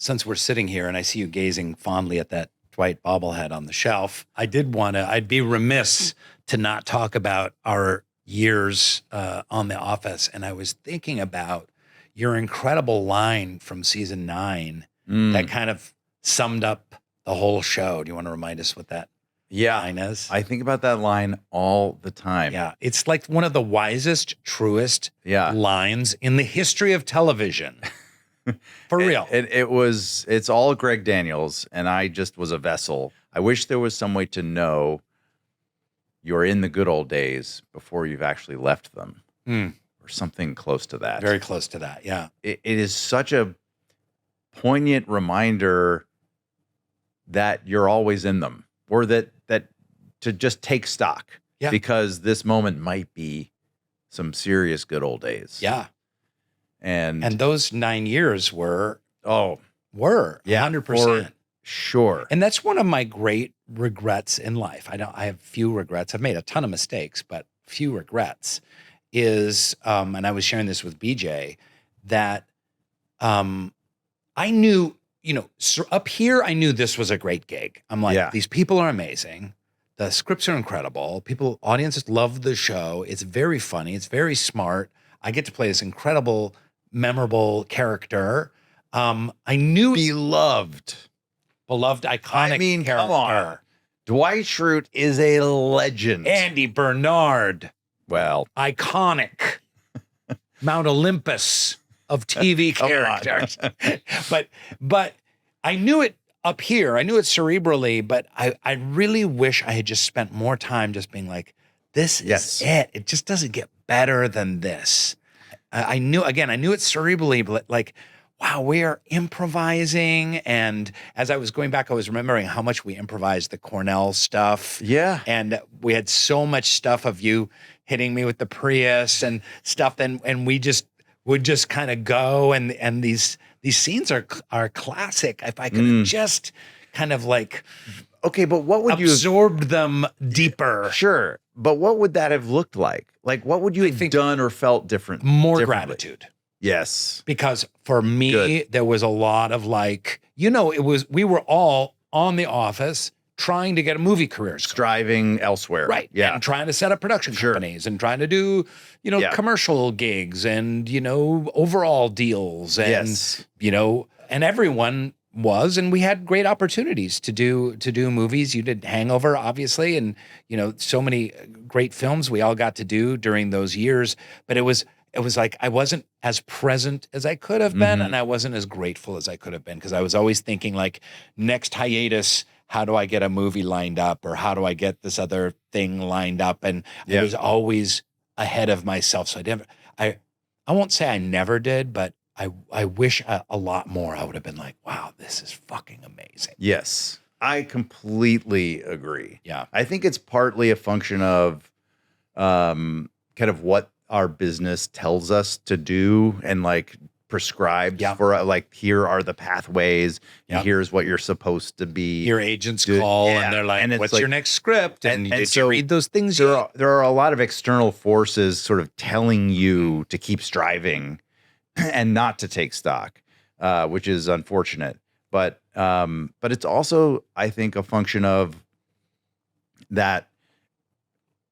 since we're sitting here and I see you gazing fondly at that Dwight bobblehead on the shelf, I'd be remiss to not talk about our years on The Office. And I was thinking about your incredible line from season 9 that kind of summed up the whole show. Do you want to remind us what that line is? I think about that line all the time. Yeah. It's like one of the wisest, truest lines in the history of television. For real. It's all Greg Daniels, and I just was a vessel. I wish there was some way to know you're in the good old days before you've actually left them, or something close to that. Very close to that, yeah. It is such a poignant reminder that you're always in them, or that to just take stock, because this moment might be some serious good old days. Yeah. And those 9 years were 100%. For sure. And that's one of my great regrets in life. I have few regrets. I've made a ton of mistakes, but few regrets is, and I was sharing this with BJ, that I knew, up here, I knew this was a great gig. I'm like, these people are amazing. The scripts are incredible. Audiences love the show. It's very funny. It's very smart. I get to play this incredible, memorable character. I knew beloved, iconic character. Come on. Dwight Schrute is a legend. Andy Bernard, well, iconic, Mount Olympus of TV characters. but I knew it up here. I knew it cerebrally, but I really wish I had just spent more time just being like, this is it. It just doesn't get better than this. I knew it cerebrally, but like, wow, we are improvising. And as I was going back, I was remembering how much we improvised the Cornell stuff. Yeah. And we had so much stuff of you hitting me with the Prius and stuff. And we just would just kind of go. And these scenes are classic. If I could have just kind of like, okay, but what would you absorbed them deeper? Sure. But what would that have looked like? Like, what would you have done or felt different? More gratitude. Yes. Because for me, there was a lot of like, we were all on The Office trying to get a movie career. Striving elsewhere. Right. Yeah. And trying to set up production companies and trying to do, commercial gigs and, overall deals and, and everyone was, and we had great opportunities to do movies. You did Hangover, obviously, and so many great films we all got to do during those years. But it was like I wasn't as present as I could have been, and I wasn't as grateful as I could have been, because I was always thinking like, next hiatus, how do I get a movie lined up, or how do I get this other thing lined up? And I was always ahead of myself. So I won't say I never did, but I wish a lot more. I would have been like, wow, this is fucking amazing. Yes, I completely agree. Yeah. I think it's partly a function of kind of what our business tells us to do and like prescribed for, like, here are the pathways. And here's what you're supposed to be. Your agents call and they're like, what's your next script? And did you read those things? There are a lot of external forces sort of telling you to keep striving and not to take stock, which is unfortunate. But it's also, I think, a function of that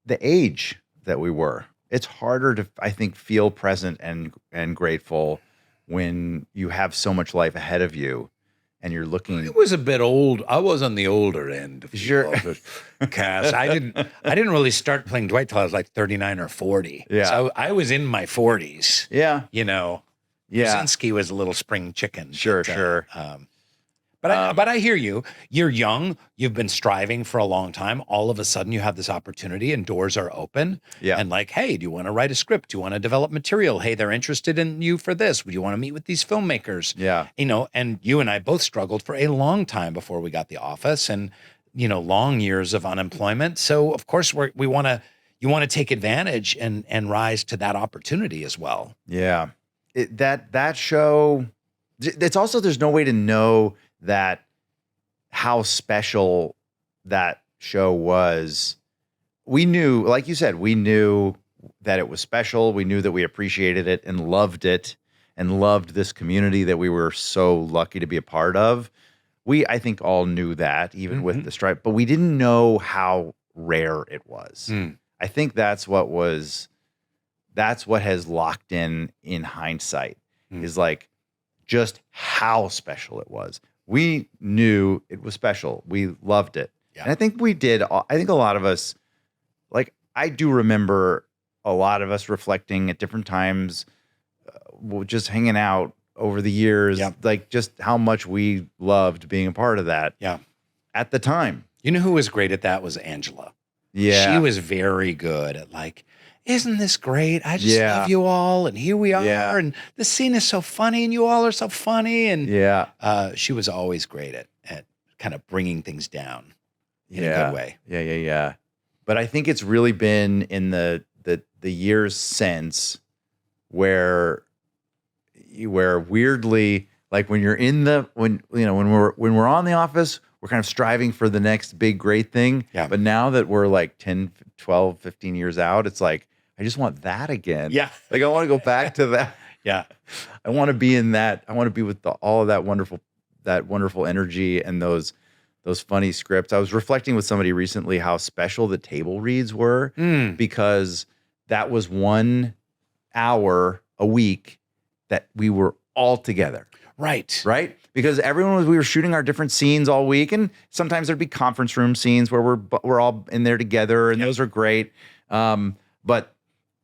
the age that we were. It's harder to, I think, feel present and grateful when you have so much life ahead of you and you're looking. It was a bit old. I was on the older end of the cast. I didn't really start playing Dwight till I was like 39 or 40. Yeah. So I was in my 40s. Yeah. Krasinski was a little spring chicken. Sure. But I hear you. You're young. You've been striving for a long time. All of a sudden, you have this opportunity, and doors are open. Yeah. And like, hey, do you want to write a script? Do you want to develop material? Hey, they're interested in you for this. Would you want to meet with these filmmakers? Yeah. And you and I both struggled for a long time before we got The Office, and long years of unemployment. So of course, you want to take advantage and rise to that opportunity as well. Yeah. That show. It's also, there's no way to know that how special that show was. We knew, like you said, we knew that it was special. We knew that we appreciated it and loved it. and loved this community that we were so lucky to be a part of. I think all knew that, even with the strike, but we didn't know how rare it was. I think that's what has locked in hindsight, is like just how special it was. We knew it was special. We loved it. Yeah. And I think we did. I think a lot of us, like, I do remember a lot of us reflecting at different times, just hanging out over the years, like just how much we loved being a part of that. Yeah. At the time. You know who was great at that was Angela. Yeah. She was very good at like, isn't this great? I just love you all. And here we are. Yeah. And the scene is so funny and you all are so funny. And she was always great at kind of bringing things down in a good way. Yeah. But I think it's really been in the years since where weirdly, like when you're in when we're on The Office, we're kind of striving for the next big great thing. Yeah. But now that we're like 10, 12, 15 years out, it's like, I just want that again. Yeah. Like I want to go back to that. Yeah. I want to be in that. I want to be with all of that wonderful energy and those funny scripts. I was reflecting with somebody recently how special the table reads were because that was 1 hour a week that we were all together. Right. Because we were shooting our different scenes all week, and sometimes there'd be conference room scenes where we're all in there together, and those are great. But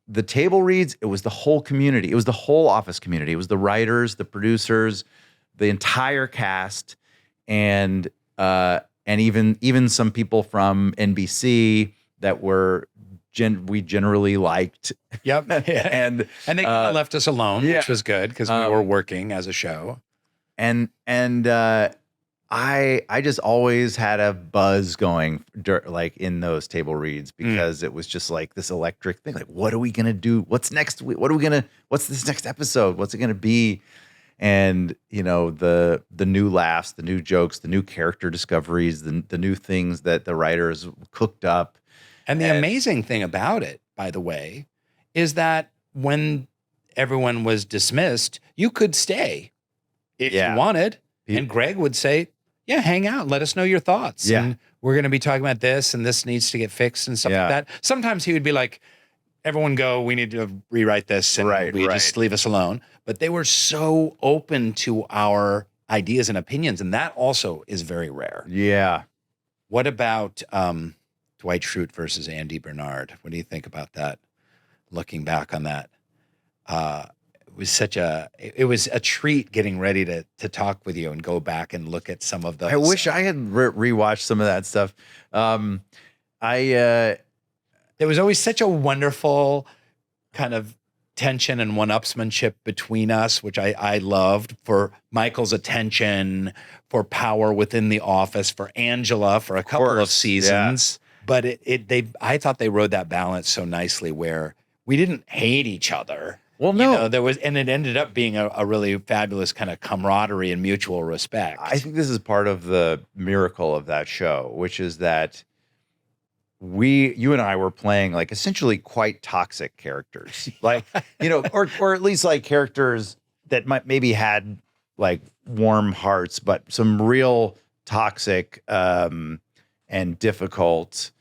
the table reads, it was the whole community. It was the whole Office community. It was the writers, the producers, the entire cast, and even some people from NBC that we generally liked. Yep. and they left us alone, which was good because we were working as a show. And I just always had a buzz going like in those table reads because it was just like this electric thing. Like, what are we gonna do? What's next? What's this next episode? What's it gonna be? And the new laughs, the new jokes, the new character discoveries, the new things that the writers cooked up. And the amazing thing about it, by the way, is that when everyone was dismissed, you could stay if you wanted. And Greg would say, yeah, hang out. Let us know your thoughts. Yeah. And we're going to be talking about this and this needs to get fixed and stuff like that. Sometimes he would be like, everyone go, we need to rewrite this. And just leave us alone. But they were so open to our ideas and opinions. And that also is very rare. Yeah. What about Dwight Schrute versus Andy Bernard? What do you think about that? Looking back on that, it was a treat getting ready to talk with you and go back and look at some of those. I wish I had rewatched some of that stuff. There was always such a wonderful kind of tension and one-upsmanship between us, which I loved, for Michael's attention, for power within the office, for Angela for a couple of seasons. Yeah. But I thought they rode that balance so nicely where we didn't hate each other. Well, no, and it ended up being a really fabulous kind of camaraderie and mutual respect. I think this is part of the miracle of that show, which is that you and I were playing like essentially quite toxic characters, like, or at least like characters that maybe had like warm hearts, but some real toxic and difficult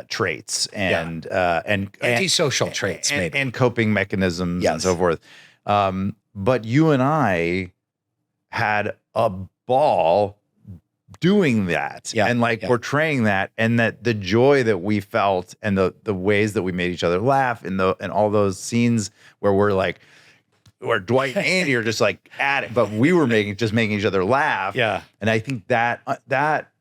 traits and antisocial traits, maybe, and coping mechanisms and so forth. But you and I had a ball doing that and portraying that, and that the joy that we felt and the ways that we made each other laugh and all those scenes where where Dwight and Andy are just like at it, but we were making each other laugh. Yeah. And I think that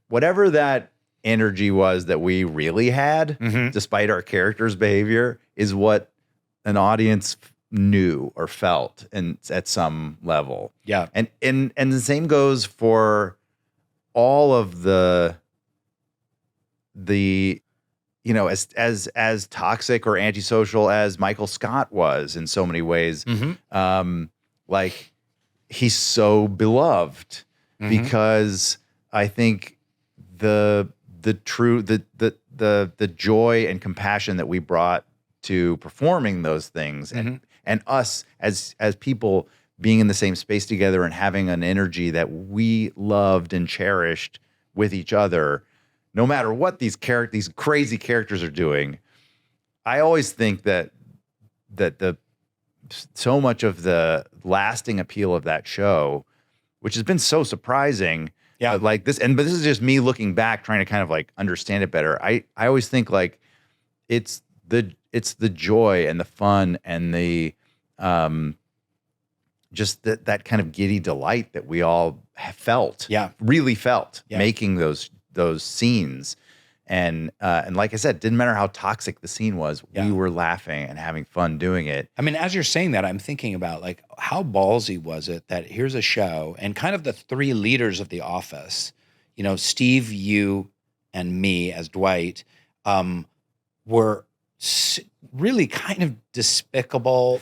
whatever that energy was that we really had, despite our characters' behavior, is what an audience knew or felt and at some level. Yeah. And the same goes for all of the as toxic or antisocial as Michael Scott was in so many ways. Like, he's so beloved because I think the joy and compassion that we brought to performing those things and us as people being in the same space together and having an energy that we loved and cherished with each other, no matter what these crazy characters are doing. I always think that so much of the lasting appeal of that show, which has been so surprising, like this, but this is just me looking back, trying to kind of like understand it better. I always think like it's the joy and the fun and the just that kind of giddy delight that we all have felt, really felt making those scenes. And like I said, didn't matter how toxic the scene was, we were laughing and having fun doing it. I mean, as you're saying that, I'm thinking about like how ballsy was it that here's a show and kind of the three leaders of the office, you know, Steve, you, and me as Dwight, were really kind of despicable,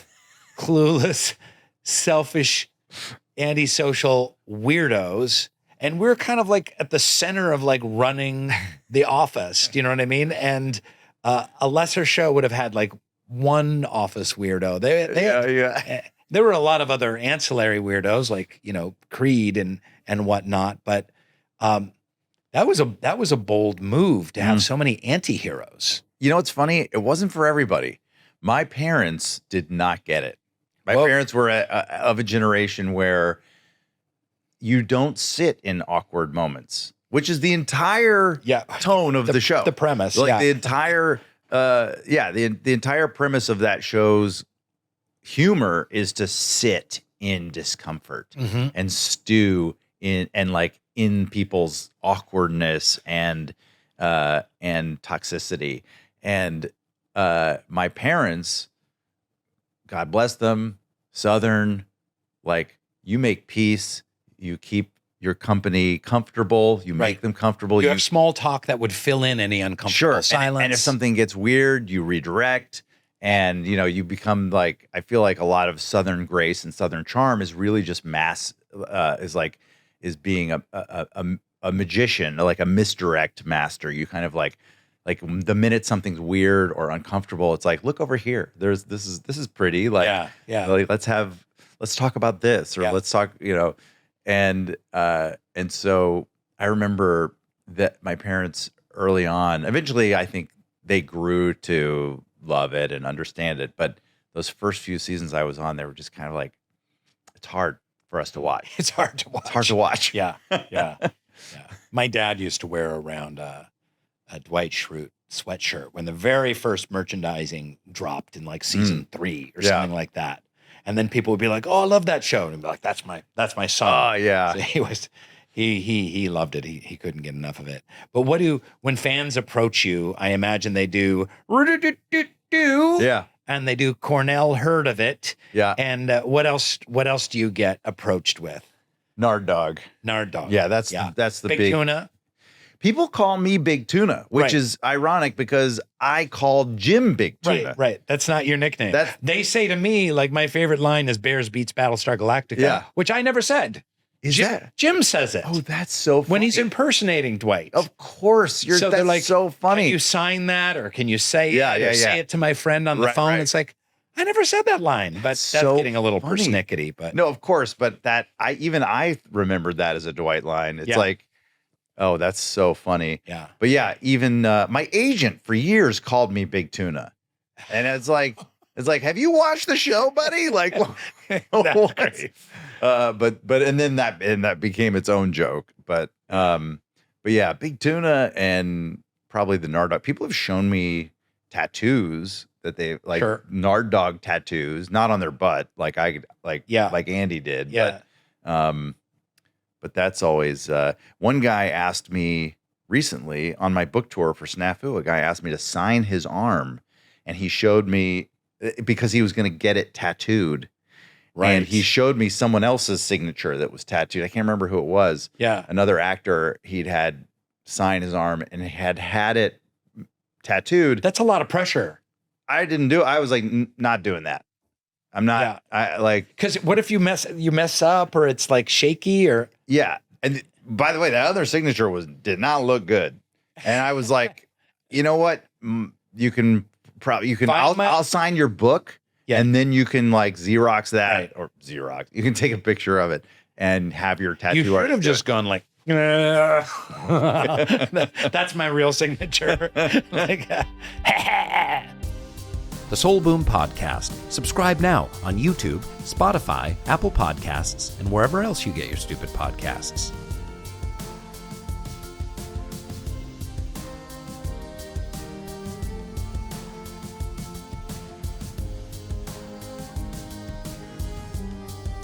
clueless, selfish, antisocial weirdos. And we're kind of like at the center of like running the office. Do you know what I mean? And a lesser show would have had like one office weirdo. There were a lot of other ancillary weirdos like, you know, Creed and whatnot. But that was a bold move to have so many anti-heroes. You know, it's funny. It wasn't for everybody. My parents did not get it. My parents were of a generation where you don't sit in awkward moments, which is the entire tone of the show. The premise. Like the entire, the entire premise of that show's humor is to sit in discomfort and stew in people's awkwardness and toxicity. And my parents, God bless them, Southern, like, you make peace. You keep your company comfortable. You make them comfortable. You have small talk that would fill in any uncomfortable silence. And if something gets weird, you redirect. And, you know, you become like, I feel like a lot of Southern grace and Southern charm is really just is being a magician, like a misdirect master. You kind of like the minute something's weird or uncomfortable, it's like, look over here. This is pretty. Like, like, let's talk about this, or let's talk, you know. And so I remember that my parents early on, eventually I think they grew to love it and understand it. But those first few seasons I was on, they were just kind of like, it's hard for us to watch. It's hard to watch. It's hard to watch. Yeah. My dad used to wear around a Dwight Schrute sweatshirt when the very first merchandising dropped in like season 3 or something like that. And then people would be like, "Oh, I love that show," and I'd be like, "That's my son." Oh yeah. So he loved it. He couldn't get enough of it. But when fans approach you, I imagine they do and they do Cornell heard of it. Yeah. And what else do you get approached with? Nard Dog. Yeah, that's the big tuna. People call me Big Tuna, which is ironic because I called Jim Big Tuna. Right. That's not your nickname. They say to me, like, my favorite line is Bears beats Battlestar Galactica, which I never said. Jim says it. Oh, that's so funny. When he's impersonating Dwight. Of course. That's like, so funny. Can you sign that, or can you say say it to my friend on the phone? Right. It's like, I never said that line, but that's getting a little persnickety. But no, of course. But I remembered that as a Dwight line. It's like, oh, that's so funny. Yeah. But yeah, even my agent for years called me Big Tuna. And it's like, have you watched the show, buddy? Like, what? Great. And then that became its own joke. But yeah, Big Tuna and probably the Nard Dog. People have shown me tattoos that they like, Nard Dog tattoos, not on their butt, like Andy did. Yeah. But that's always one guy asked me recently on my book tour for Snafu. A guy asked me to sign his arm, and he showed me because he was going to get it tattooed. Right. And he showed me someone else's signature that was tattooed. I can't remember who it was. Yeah. Another actor he'd had sign his arm and had it tattooed. That's a lot of pressure. I didn't do it. I was like, not doing that. I'm not. I like, because what if you mess up, or it's like shaky, or And by the way, that other signature did not look good, and I was like, you know what? You can I'll sign your book, And then you can like Xerox that or Xerox. You can take a picture of it and have your tattoo. You should have just gone like, that's my real signature. Like, The Soul Boom Podcast. Subscribe now on YouTube, Spotify, Apple Podcasts, and wherever else you get your stupid podcasts.